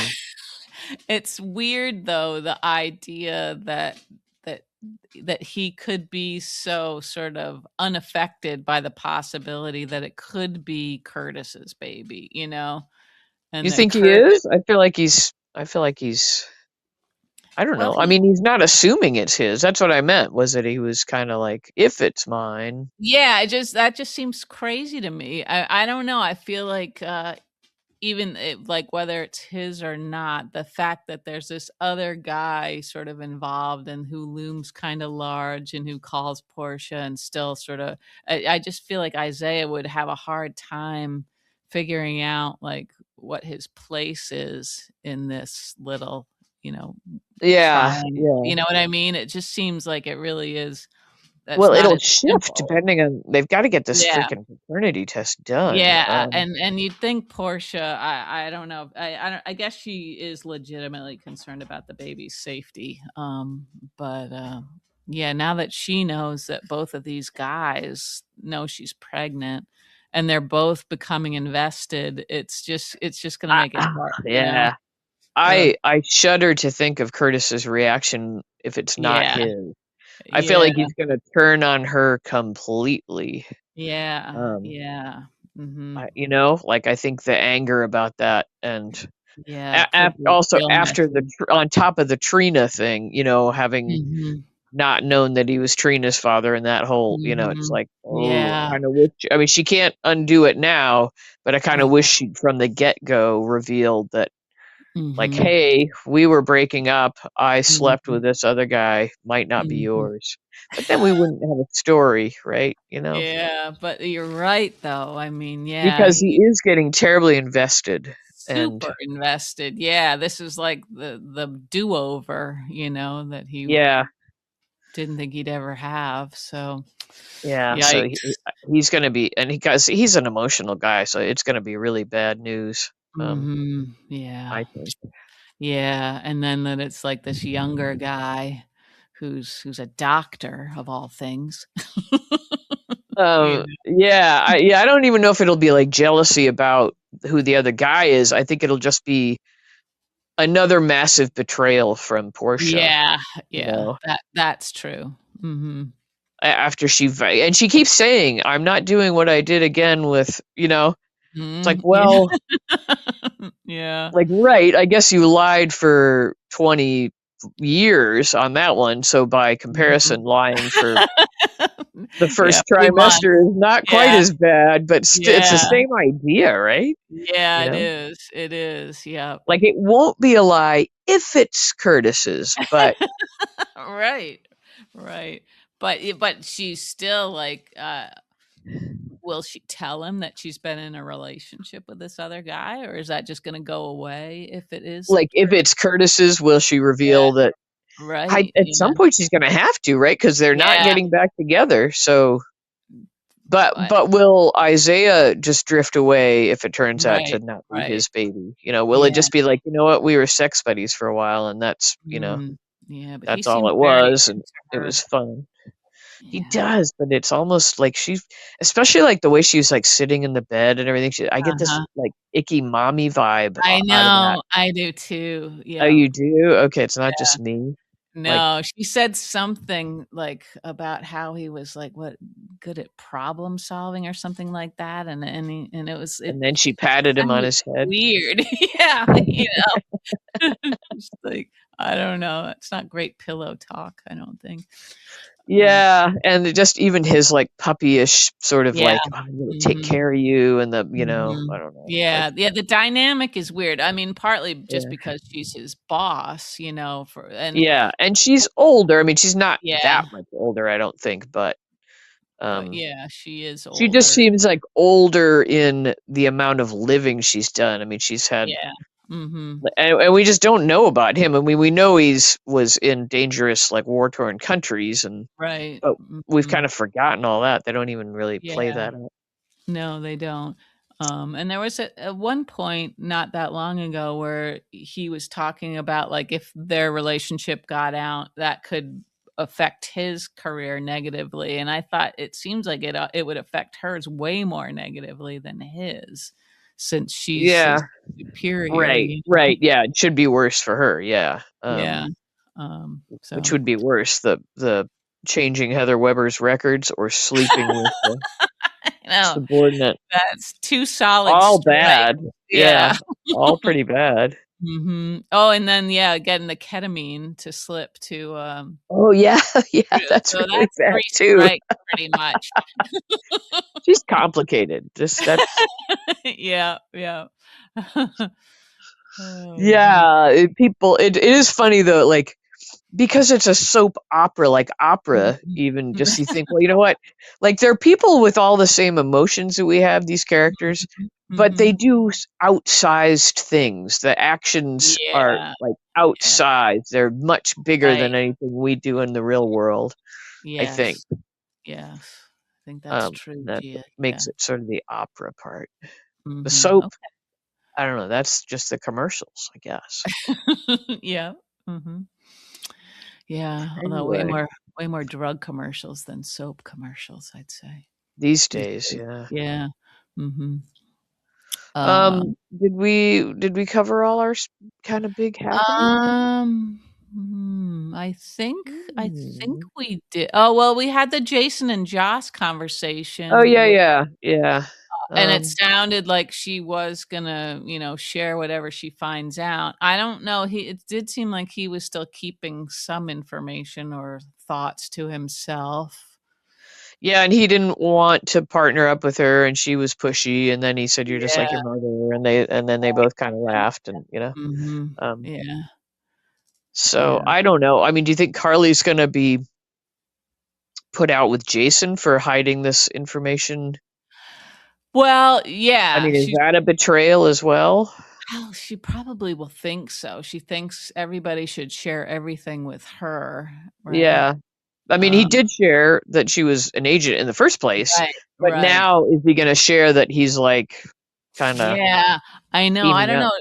It's weird though, the idea that that he could be so sort of unaffected by the possibility that it could be Curtis's baby, and you that think he Curtis is? I feel like he's I don't well, know. I he mean, he's not assuming it's his. That's what I meant, was that he was kinda like, "If it's mine." yeah, it just that just seems crazy to me. I don't know, I feel like, even like whether it's his or not, the fact that there's this other guy sort of involved and who looms kind of large and who calls Portia and still sort of, I just feel like Isaiah would have a hard time figuring out like what his place is in this little, you know, Yeah, triangle. yeah. You know what I mean? It just seems like it really is. That's Well, not it'll as shift simple. depending on they've gotta get this Yeah. freaking paternity test done. Yeah, and you'd think Portia, I don't know, I guess she is legitimately concerned about the baby's safety, but, yeah, now that she knows that both of these guys know she's pregnant and they're both becoming invested, it's just gonna make it hard, Yeah. Ugh. I shudder to think of Curtis's reaction if it's not Yeah, his. I feel yeah, like he's gonna turn on her completely. yeah, Um, yeah, mhm. like, I think the anger about that and Yeah, it could be also real after messy. on top of the Trina thing, having Mhm, not known that he was Trina's father and that whole, it's mhm. like, oh, Yeah. kind of wish. I mean, she can't undo it now, but I kind of wish Yeah. she'd from the get go revealed that, like, Mhm. hey, we were breaking up. I slept Mhm. with this other guy. Might not be Mhm. yours. But then we wouldn't have a story, right? Yeah, but you're right, though. I mean, yeah, Because he he is getting terribly invested. And super invested. Yeah, this is like the do-over, that he yeah, didn't think he'd ever have, so yeah. So yikes. he's going to be, and he's an emotional guy. So it's going to be really bad news. Mhm. Yeah. I think. Yeah, and then that it's like this younger guy who's a doctor of all things. You know? Yeah, I don't even know if it'll be like jealousy about who the other guy is. I think it'll just be another massive betrayal from Portia. Yeah, You yeah, know, that's true. Mhm. after and she keeps saying, "I'm not doing what I did again with," it's like, Yeah. well, Yeah. like, right, I guess you lied for 20 years on that one, so by Mhm. comparison, lying for the Yeah, first a few months. trimester is not quite Yeah, as bad, but it's the yeah. same idea, right? Yeah, You it know? is, it is, yep. Like, it won't be a lie if it's Curtis's, but Right, right. But she's still, like, will she tell him that she's been in a relationship with this other guy, or is that just gonna go away if it is like, if Curtis? it's Curtis's, will she Yeah, reveal that right, at yeah, some point she's gonna have to, right? Because 'Cause they're not yeah, getting back together, so but but will Isaiah just drift away if it turns out to right, not be right, his baby? Will it yeah, just be like, "You know what? We were sex buddies for a while, and mhm, yeah, but he that's all seems it very was, and into it was her. fun." He Yeah, does, but it's almost like especially, like, the way she's, like, sitting in the bed and everything, I get this, uh-huh. like, icky mommy vibe I out of that. know, I do too, Oh, yeah. you do? Okay, it's not just me. Like No, she said something, like, about how he was, like, what, good at problem solving or something like that, and it and then she patted him on sounded his head. weird. Yeah, Just like, I don't know, it's not great pillow talk, I don't think. Um, Yeah, and just even his, like, puppyish sort of yeah, like, "I'm gonna take mhm, care of you," and I mhm. don't know, like Yeah, yeah, the dynamic is weird, I mean, partly just yeah. because she's his boss, for and Yeah, and she's older, I mean, she's not yeah, that much older, I don't think, but um, yeah, she is she just older. seems, like, older in the amount of living she's done, I mean, she's had Yeah, mhm. and we just don't know about him, I mean, we know was in dangerous, like, war-torn countries, Right, but we've mhm. kind of forgotten all that, they don't even really play Yeah. that up. No, they don't. And there was at one point not that long ago where he was talking about, like, if their relationship got out, that could affect his career negatively, and I thought it seems like it would affect hers way more negatively than his, since she's Yeah. his superior, Right, you know? right, yeah, it should be worse for her, yeah, Yeah, which so would be worse, the changing Heather Weber's records or sleeping with the I know, subordinate. that's 2 solid All strikes. bad, Yeah. yeah, all pretty bad. Mhm. Oh, and then, yeah, getting the ketamine to slip to, Oh, yeah, yeah, through, that's so really that's bad 3 too. strikes pretty much. She's complicated, just that's Yeah, yeah. Oh, gee. yeah, it is funny though, like, because it's a soap opera, like opera Mhm. even, just you think, "Well, you know what?" Like, they're people with all the same emotions that we have, these characters, Mhm, but they mhm. do outsized things. The actions are, Yeah, like, yeah, outsized. They're much bigger right. than anything we do in the real world, I think. Yes, yes. I think that's true, That's what Gia, yeah. makes it sort of the opera part. The Mhm, soap, okay. I don't know, that's just the commercials, I guess. Yeah, mhm. Yeah, although Anyway, way more drug commercials than soap commercials, I'd say, these these days, days. yeah. Yeah, mhm. Um Did we cover all our kinda big happenings? I think Mm. we did. Oh, well, we had the Jason and Joss Oh, conversation, yeah, yeah, yeah. and it Um, sounded like she was gonna, share whatever she finds out. I don't know, it did seem like he was still keeping some information or thoughts to himself. yeah, and he didn't want to partner up with her, and she was pushy, and then he said, "You're just like Yeah, your mother," and then they both kinda laughed and. mhm. Um, Yeah, so yeah. I don't know. I mean, do you think Carly's gonna be put out with Jason for hiding this information? Well, I yeah, mean, is that a betrayal as well? she probably will think so. She thinks everybody should share everything with her, right? Yeah. I mean, he Um, did share that she was an agent in the first place, right, but right. now is he gonna share that he's, like, kinda Yeah, I know, I teaming don't up? know.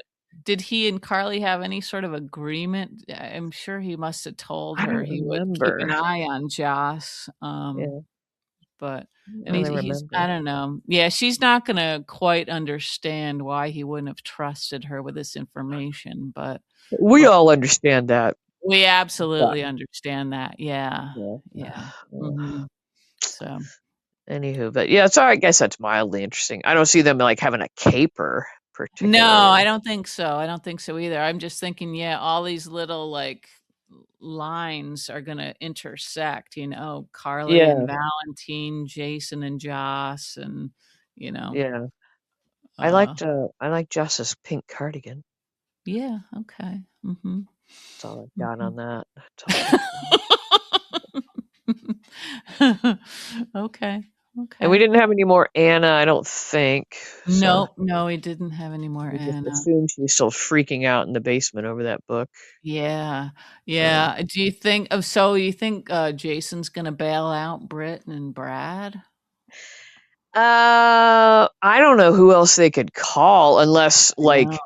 Did he and Carly have any sort of agreement? I'm sure he must have told I her don't he would keep an remember. eye on Joss, Yeah, but I don't and really he's I remember. don't know. Yeah, she's not gonna quite understand why he wouldn't have trusted her with this information, We but all understand that, we but absolutely understand that. Yeah, yeah. yeah. Ugh. Mhm. So Anywho, but yeah, so I guess that's mildly interesting. I don't see them like having a caper no, I particularly. don't think so. I don't think so either. I'm just thinking, yeah, all these little like lines are gonna intersect, Carly and Yeah, Valentin, Jason and Joss, and you know, yeah. uh, I like Jess's pink cardigan. yeah, okay. Hmm. That's all I've got Hmm. on that. That's all I've got. Okay, And we okay. didn't have any more Anna, I don't think. So Nope, no, we didn't have any more we just Anna. assume she's still freaking out in the basement over that book. Yeah, Um, yeah. Do you think so you think, Jason's gonna bail out Britt and Brad? I don't know who else they could call I know.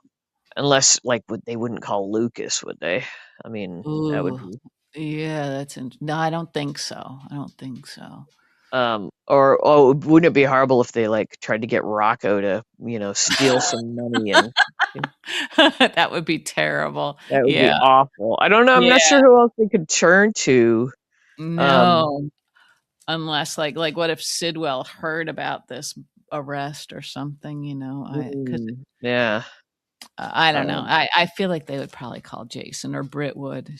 unless like they wouldn't call Lucas, would they? I mean, that would Ooh, be yeah, that's no, I don't think so. I don't think so. or oh, wouldn't it be horrible if they like tried to get Rocco to, steal some money and That would be terrible. that would be Yeah, awful. I don't know. I'm not yeah. sure who else they could turn to. Um, No, unless, like, what if Sidwell heard about this arrest or something, I 'cause yeah. I don't know. Um, I feel like they would probably call Jason or Britt would.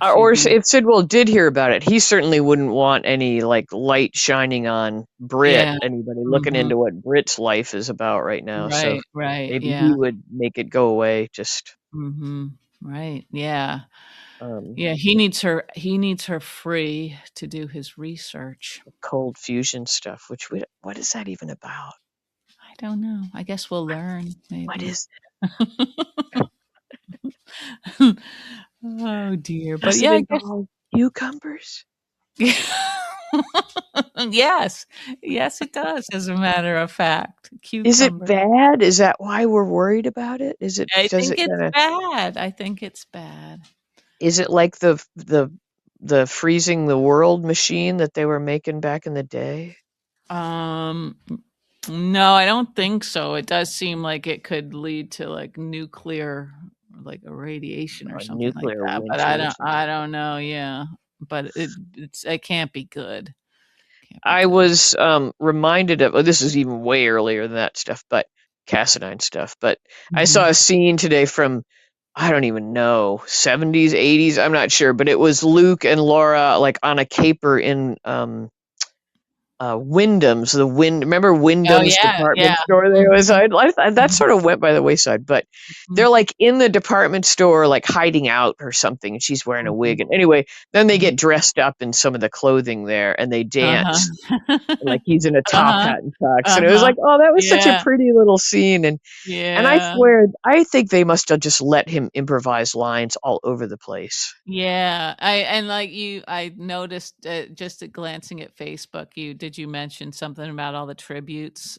or She'd be if Sidwell did hear about it, he certainly wouldn't want any like light shining on Brit. yeah, Anybody looking mhm. into what Brit's life is about right now. So Right, right, maybe he yeah, would make it go away. Just mhm, right, yeah. um, Yeah, he needs her free to do his research. cold fusion stuff. What is that even about? I don't know. I guess we'll learn What maybe. is? Oh dear. But Does it yeah, I guess involve cucumbers? yes. Yes, it does, as a matter of fact. Is it Cucumber. bad? Is that why we're worried about it? Is it I does think it it's kinda bad. I think it's bad. is it like the freezing the world machine that they were making back in the day? No, I don't think so. It does seem like it could lead to like nuclear, like irradiation or A something like nuclear that. But winter or something? I don't know. Yeah, but it can't be good. Can't be I good. was, reminded of this is even way earlier than that stuff, but Cassadine stuff, but I saw Hmm. a scene today from, I don't even know, 70s, 80s, I'm not sure, but it was Luke and Laura, like, on a caper in, Wyndham's, remember Oh Wyndham's yeah, yeah. department store they always Hmm. had? That sort of went by the wayside, but Hmm. they're, like, in the department store, like, hiding out or something, and she's wearing a Hmm. wig, and anyway, then they Hmm. get dressed up in some of the clothing there, and they Uh-huh. dance, and, like, he's in a top Uh-huh. hat and tux, and it was Uh-huh. like, "Oh, that was such a Yeah. pretty little scene," and I Yeah. swear, I think they must have just let him improvise lines all over the place. Yeah, I noticed, just at glancing at Facebook, you mention something about all the tributes,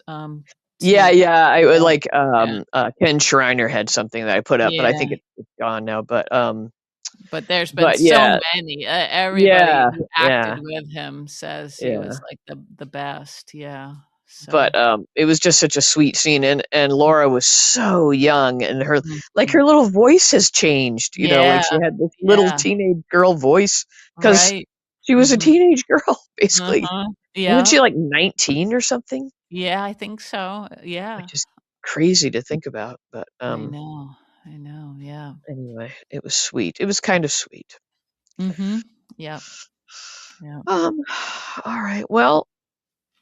Yeah, to yeah, I would yeah, like, yeah, Ken Shriner had something that I put up, but I yeah, think it's gone now, but there's been but so yeah, many, everybody yeah, who acted yeah, with him says he was, yeah, like, the best, yeah, so but, it was just such a sweet scene, and Laura was so young, and mhm. her little voice has changed, like, Yeah, she had this little yeah, teenage girl voice because right, she was a mhm, teenage girl, basically. uh-huh, Wasn't yeah, she, like, 19 or something? yeah, I think so, yeah, Which is crazy to think about, but, I know, yeah, anyway, it was sweet. It was kind of sweet. mhm, yep, yep, Um, alright, well,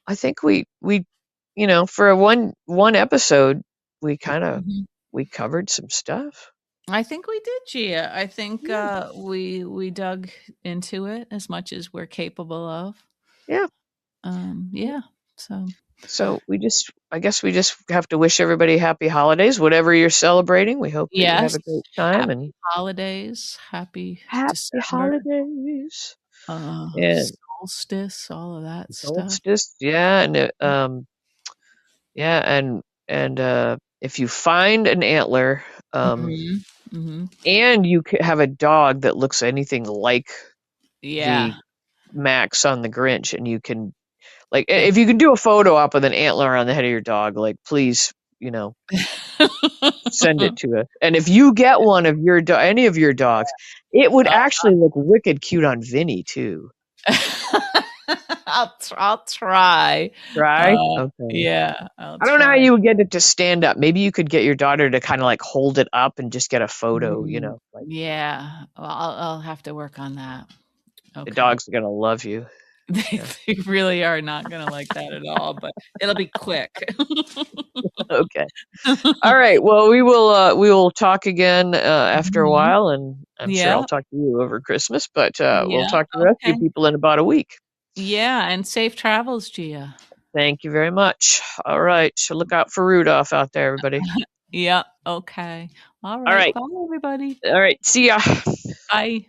I think for a one episode, we kinda mhm. we covered some stuff. I think we did, Gia. I think, Yeah, we dug into it as much as we're capable of. yeah. Yeah, so So I guess we just have to wish everybody happy holidays, whatever you're celebrating. We hope that you have yes, a great time happy and holidays, happy happy December, holidays. And solstice, all of that stuff. solstice, yeah, and yeah, if you find an antler, Mhm, mhm. and you have a dog that looks anything like the Yeah. Max on the Grinch, and you can like If if you can do a photo op with an antler on the head of your dog, like please, send it to us. And if you get one of any of your dogs, it would Oh, actually look wicked cute on Vinny too. I'll try. Try? Okay. Yeah, I'll I don't know how try. you would get it to stand up. Maybe you could get your daughter to kinda, like, hold it up and just get a photo, Mm, like, yeah. Well, I'll have to work on that. the Okay. dog's gonna love you. They Yeah. they really are not gonna like that at all, but it'll be quick. Okay. Alright, well, we will talk again, after a Mhm. while, and I'm sure I'll Yeah, talk to you over Christmas, but, we'll yeah, talk to the rest of you okay. people in about a week. Yeah, and safe travels, Gia. Thank you very much. Alright, so look out for Rudolph out there, everybody. Yeah, okay. Alright, Alright. bye, everybody. Alright, see ya. Bye.